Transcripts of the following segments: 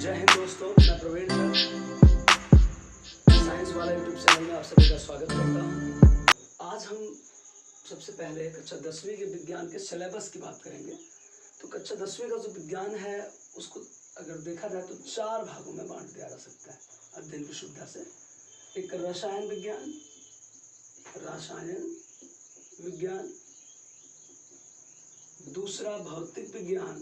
जय हिंद दोस्तों, मैं प्रवीण सर साइंस वाला यूट्यूब चैनल में आप सभी का स्वागत करता हूँ। आज हम सबसे पहले कक्षा 10वीं के विज्ञान के सिलेबस की बात करेंगे। तो कक्षा 10वीं का जो विज्ञान है उसको अगर देखा जाए तो 4 भागों में बांट दिया जा सकता है अध्ययन की सुविधा से। एक रसायन विज्ञान, दूसरा भौतिक विज्ञान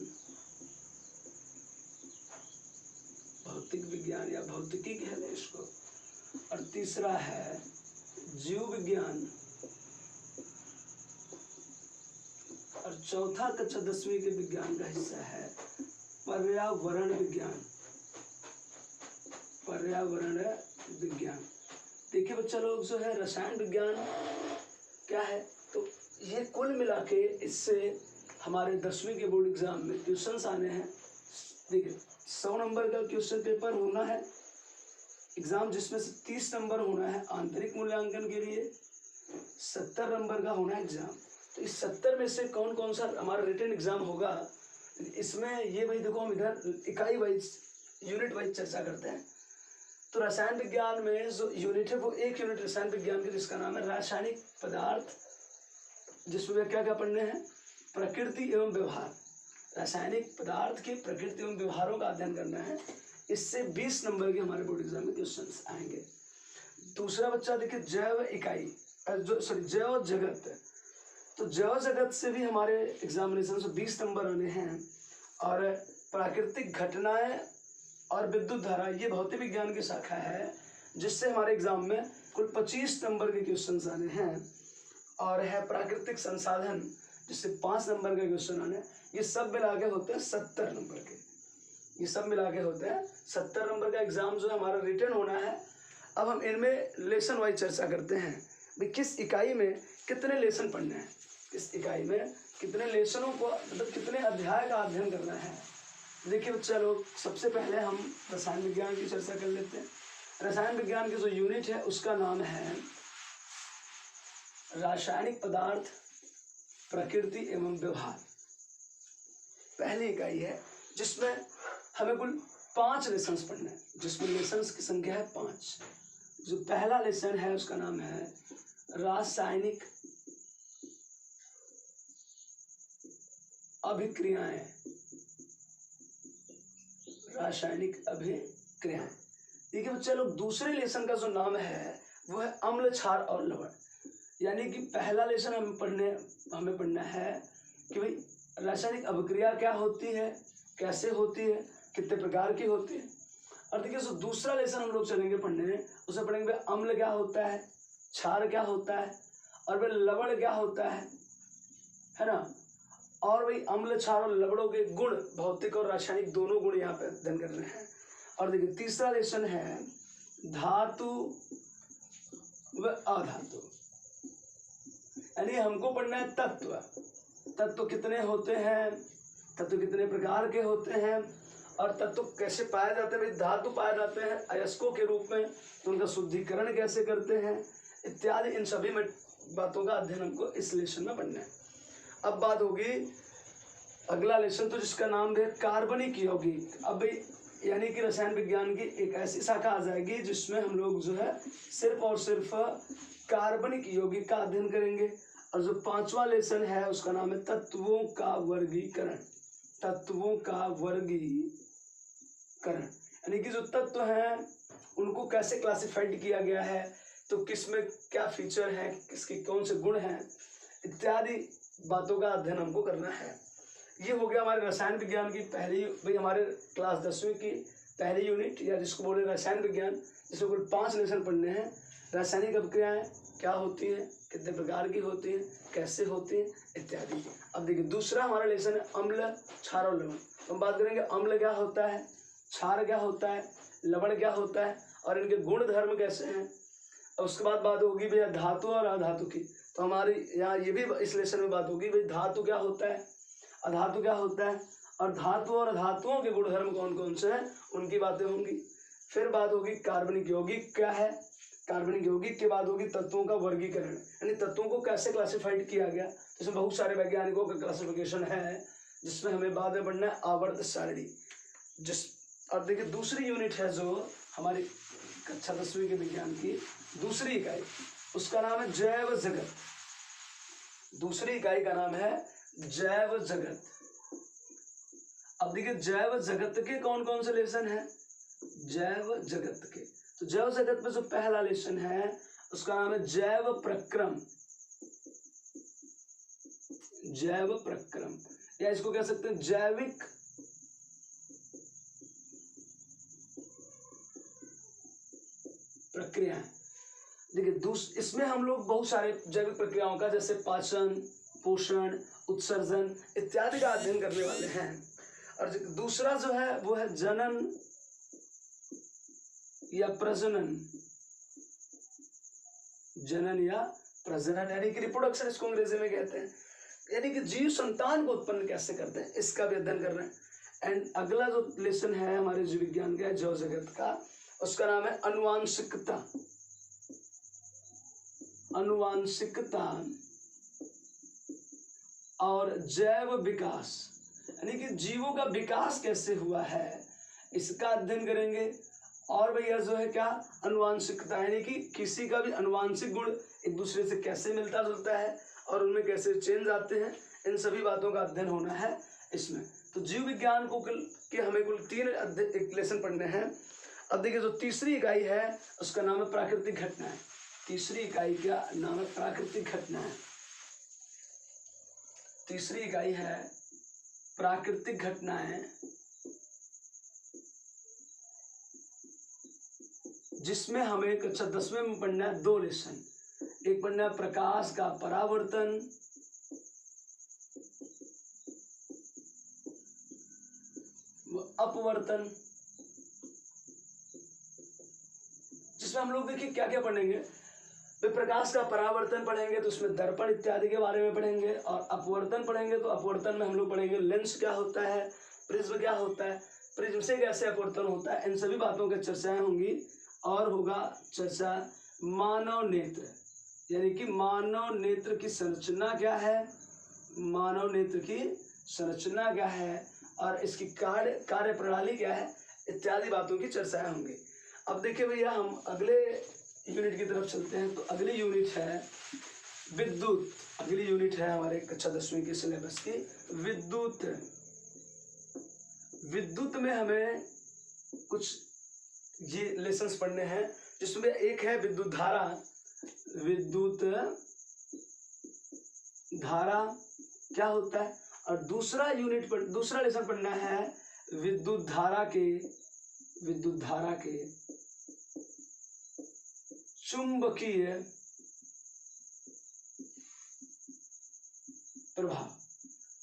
या भौतिकी कह लें इसको, और तीसरा है जीव विज्ञान, और चौथा कक्षा 10वीं के विज्ञान का हिस्सा है पर्यावरण विज्ञान। देखिए बच्चा लोग, जो है रसायन विज्ञान क्या है, तो ये कुल मिला के इससे हमारे 10वीं के बोर्ड एग्जाम में क्वेश्चंस आने हैं। देखिए 100 नंबर का क्वेश्चन पेपर होना है एग्जाम, जिसमें से 30 नंबर होना है आंतरिक मूल्यांकन के लिए, 70 नंबर का होना है एग्जाम। तो इस 70 में से कौन कौन सा हमारा रिटन एग्जाम होगा, इसमें ये भाई देखो, हम इधर इकाई वाइज यूनिट वाइज चर्चा करते हैं। तो रसायन विज्ञान में जो यूनिट है वो एक यूनिट रसायन विज्ञान की, जिसका नाम है रासायनिक पदार्थ, जिसमें क्या क्या पढ़ने हैं, प्रकृति एवं व्यवहार। रासायनिक पदार्थ के प्रकृति एवं व्यवहारों का अध्ययन करना है। इससे 20 नंबर के हमारे बोर्ड एग्जाम में क्वेश्चंस आएंगे। दूसरा बच्चा देखिए जैव जैव जगत। तो जैव जगत से भी हमारे एग्जामिनेशन से 20 नंबर आने हैं। और प्राकृतिक घटनाएं और विद्युत धारा, ये भौतिक विज्ञान की शाखा है, जिससे हमारे एग्जाम में कुल 25 नंबर के क्वेश्चन आने हैं। और है प्राकृतिक संसाधन, जिससे 5 नंबर के क्वेश्चन आने। ये सब मिला के होते हैं 70 नंबर के। ये सब मिला के होते हैं 70 नंबर का एग्जाम जो है हमारा रिटर्न होना है। अब हम इनमें लेसन वाइज चर्चा करते हैं, भाई किस इकाई में कितने लेसन पढ़ने हैं, किस इकाई में कितने लेसनों को, मतलब कितने अध्याय का अध्ययन करना है। देखिए बच्चा लोग, सबसे पहले हम रसायन विज्ञान की चर्चा कर लेते हैं। रसायन विज्ञान की जो यूनिट है उसका नाम है रासायनिक पदार्थ, प्रकृति एवं व्यवहार। पहली इकाई है जिसमें हमें कुल 5 लेसन्स पढ़ने हैं, जिसमें लेसन्स की संख्या है 5। जो पहला लेसन है उसका नाम है रासायनिक अभिक्रियाएं। देखिए बच्चे लोग, दूसरे लेसन का जो नाम है वो है अम्ल, क्षार और लवण। यानी कि पहला लेसन हमें पढ़ना है कि भाई रासायनिक अभिक्रिया क्या होती है, कैसे होती है, कितने प्रकार की होती है। और देखिए जो दूसरा लेसन हम लोग चलेंगे पढ़ने, उसे पढ़ेंगे अम्ल क्या होता है, क्षार क्या होता है, और भाई लवण क्या होता है ना। और भाई अम्ल, क्षार और लवणों के गुण, भौतिक और रासायनिक दोनों गुण यहाँ पे अध्ययन कर रहे हैं। और देखिए तीसरा लेसन है धातु व अधातु। यानी हमको पढ़ना है तत्व कितने होते हैं, तत्व कितने प्रकार के होते हैं, और तत्व कैसे पाए जाते हैं। भाई धातु पाए जाते हैं अयस्कों के रूप में, तो उनका शुद्धिकरण कैसे करते हैं इत्यादि, इन सभी में बातों का अध्ययन हमको इस लेसन में पढ़ना है। अब बात होगी अगला लेसन, तो जिसका नाम है कार्बनिक यौगिक। अब यानी कि रसायन विज्ञान की एक ऐसी शाखा आ जाएगी जिसमें हम लोग जो है सिर्फ और सिर्फ कार्बनिक यौगिक का अध्ययन करेंगे। और जो 5वां लेसन है उसका नाम है तत्वों का वर्गीकरण। यानी कि जो तत्व हैं उनको कैसे क्लासिफाइड किया गया है, तो किसमें क्या फीचर है, किसके कौन से गुण हैं इत्यादि बातों का अध्ययन हमको करना है। ये हो गया हमारे रसायन विज्ञान की पहली, भाई हमारे क्लास 10वीं की पहली यूनिट, या जिसको बोले रसायन विज्ञान, जिसमें कुल 5 लेसन पढ़ने हैं। रासायनिक अभिक्रियाएं क्या होती हैं, कितने प्रकार की होती हैं, कैसे होती हैं इत्यादि। अब देखिए दूसरा हमारा लेसन है अम्ल, क्षार और लवण। तो हम बात करेंगे अम्ल क्या होता है, क्षार क्या होता है, लवण क्या होता है, और इनके गुण धर्म कैसे हैं। और उसके बाद बात होगी भैया धातु और अधातु की। तो हमारी यहाँ ये भी इस लेसन में बात होगी भाई धातु क्या होता है, अधातु क्या होता है, और धातु और अधातुओं के गुणधर्म कौन कौन से हैं उनकी बातें होंगी। फिर बात होगी कार्बनिक यौगिक क्या है, कार्बनिक यौगिक के बाद होगी तत्वों का वर्गीकरण, यानी तत्वों को कैसे क्लासिफाइड किया गया। इसमें बहुत सारे वैज्ञानिकों का क्लासिफिकेशन है, जिसमें हमें बाद में पढ़ना है आवर्त सारणी। और देखिए दूसरी यूनिट है जो हमारी कक्षा 10वीं के विज्ञान की दूसरी इकाई, उसका नाम है जैव जगत। दूसरी इकाई का नाम है जैव जगत। अब देखिए जैव जगत के कौन कौन से लेसन हैं? जैव जगत के, तो जैव जगत में जो पहला लेसन है उसका नाम है जैव प्रक्रम। जैव प्रक्रम, या इसको कह सकते हैं जैविक प्रक्रियाएं। देखिए इसमें हम लोग बहुत सारे जैविक प्रक्रियाओं का, जैसे पाचन, पोषण, उत्सर्जन इत्यादि का अध्ययन करने वाले हैं। और दूसरा जो है वो है जनन या प्रजनन। जनन या प्रजनन यानी कि रिप्रोडक्शन इसको अंग्रेजी में कहते हैं, यानी कि जीव संतान को उत्पन्न कैसे करते हैं, इसका भी अध्ययन कर रहे हैं। एंड अगला जो लेसन है हमारे जीव विज्ञान का, जैव जगत का, उसका नाम है अनुवांशिकता। अनुवांशिकता और जैव विकास, यानी कि जीवों का विकास कैसे हुआ है इसका अध्ययन करेंगे। और भैया जो है क्या, अनुवांशिकता यानी कि किसी का भी अनुवांशिक गुण एक दूसरे से कैसे मिलता जुलता है और उनमें कैसे चेंज आते हैं, इन सभी बातों का अध्ययन होना है इसमें। तो जीव विज्ञान को के हमें कुल 3 लेसन पढ़ने हैं। अब देखिए जो तीसरी इकाई है उसका नाम है प्राकृतिक घटनाएं। तीसरी इकाई का नाम है प्राकृतिक घटनाएं। तीसरी इकाई है प्राकृतिक घटनाएं, जिसमें हमें कक्षा 10वीं में पढ़ना है 2 लेसन। एक पढ़ना है प्रकाश का परावर्तन, अपवर्तन, जिसमें हम लोग देखिए क्या क्या पढ़ेंगे। प्रकाश का परावर्तन पढ़ेंगे तो उसमें दर्पण इत्यादि के बारे में पढ़ेंगे, और अपवर्तन पढ़ेंगे तो अपवर्तन में हम लोग पढ़ेंगे लेंस क्या होता है, प्रिज्म क्या होता है, प्रिज्म से कैसे अपवर्तन होता है, इन सभी बातों की चर्चाएं होंगी। और होगा चर्चा मानव नेत्र, यानी कि मानव नेत्र की संरचना क्या है, मानव नेत्र की संरचना क्या है और इसकी कार्य प्रणाली क्या है, इत्यादि बातों की चर्चाएं होंगी। अब देखिए भैया हम अगले यूनिट की तरफ चलते हैं। तो अगली यूनिट है विद्युत। अगली यूनिट है हमारे कक्षा 10वीं के सिलेबस की विद्युत। विद्युत में हमें कुछ ये लेसन्स पढ़ने हैं, जिसमें एक है विद्युत धारा। विद्युत धारा क्या होता है, और दूसरा लेसन पढ़ना है विद्युत धारा के चुंबकीय प्रभाव।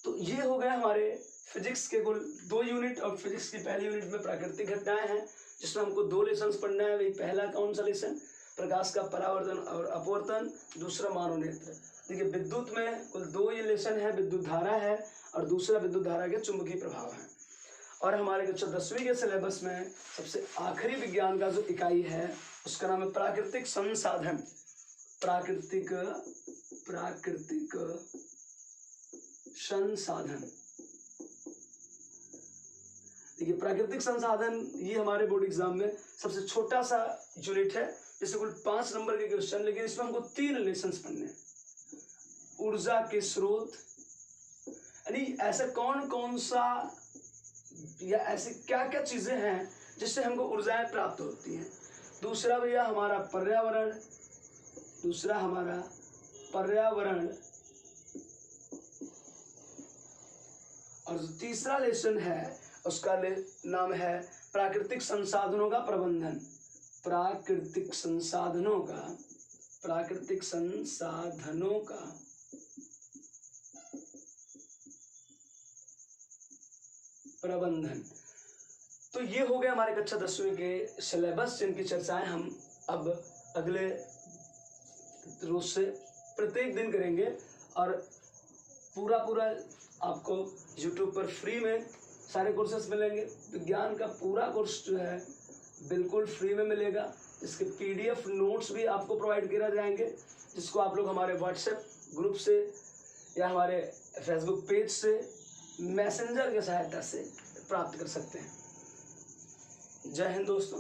तो ये हो गए हमारे फिजिक्स के कुल 2 यूनिट। और फिजिक्स की पहली यूनिट में प्राकृतिक घटनाएं हैं, जिसमें हमको 2 लेसन्स पढ़ना है। वही पहला कौन सा लेसन, प्रकाश का परावर्तन और अपवर्तन, दूसरा मानव नेत्र। देखिए विद्युत में कुल 2 ये लेसन है, विद्युत धारा है और दूसरा विद्युत धारा के चुंबकीय प्रभाव है। और हमारे कक्षा 10वीं के सिलेबस में सबसे आखिरी विज्ञान का जो इकाई है उसका नाम है प्राकृतिक संसाधन। प्राकृतिक संसाधन। देखिए प्राकृतिक संसाधन ये हमारे बोर्ड एग्जाम में सबसे छोटा सा यूनिट है, जिससे कुल 5 नंबर के क्वेश्चन, लेकिन इसमें हमको 3 लेसन्स पढ़ने हैं। ऊर्जा के स्रोत, यानी ऐसा कौन कौन सा या ऐसी क्या क्या चीजें हैं जिससे हमको ऊर्जाएं प्राप्त होती हैं। दूसरा भैया हमारा पर्यावरण। और जो तीसरा लेसन है उसका नाम है प्राकृतिक संसाधनों का प्रबंधन। प्राकृतिक संसाधनों का प्रबंधन। तो ये हो गया हमारे कक्षा 10वीं के सिलेबस, जिनकी चर्चाएं हम अब अगले रोज से प्रत्येक दिन करेंगे। और पूरा आपको YouTube पर फ्री में सारे कोर्सेस मिलेंगे। विज्ञान का पूरा कोर्स जो है बिल्कुल फ्री में मिलेगा। इसके PDF नोट्स भी आपको प्रोवाइड किए जाएंगे, जिसको आप लोग हमारे WhatsApp ग्रुप से या हमारे Facebook पेज से मैसेंजर की सहायता से प्राप्त कर सकते हैं। जय हिंद दोस्तों।